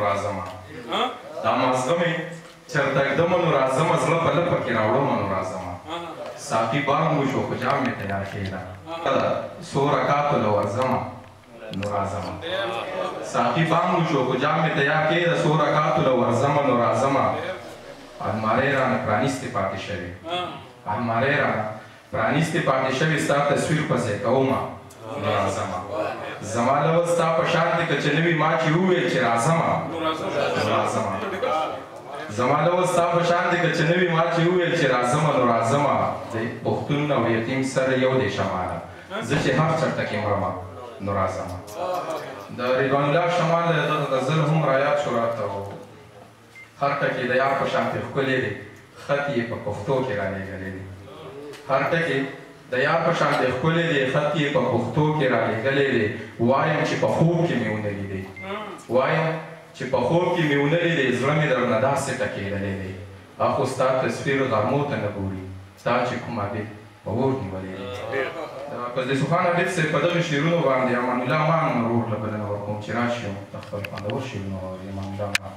راځمه دا مازغه مې چېرته ږدمه نو راځمه زړه په لپه کې راوړمه نو راځمه ساقي بانګ وشو خو جام مې تیار کېږده څو رکاتو له ورځمه نو راځمه ساقي بانګ وشو خو جام مې تیار کېږده څو رکاتو له ورځمه نو راځمه المارۍ رانه پرانیستې پاتې شوې المارۍ رانه پرانیستې پاتې شوې ستا تصویر په ځای کومه نو راځمه زما لول ستا په شان دی که چې نه وي ما چې وویل چې راځمه نو راځمه زما لول ستا په شان دی که چې نه وي ما چې وویل چې راځمه نو راځمه د پښتون او یتیم سره یو دی شماله زه چې هر چېرته کې مرمه نو راځمه د رضوان الله شمال دغه غزل هم رایاد شو راته هر ټکي د یار په شانتې ښکلی دی خط یې په پښتو کې رالېږلی دی هر ټکي د یار په شانتې ښکلی دی خط یې په پښتو کې رالېږلی دی وایم چې په خوب کې مې ونه لیدې وایم چې په خوب کې مې ونه لیدې زړه مې درنه داسې ټکېدلی دی اخو ستا تصویر غرمو ته نه ګوري ستا چې کوم عابد په اور نیولی دی فضلي خان عابد صاحب په دغه شعرونو باندې امان الله مان ورور له بلنه ورکوم چې راشي او د خپل خوندور شعرونه واوري امان الله مان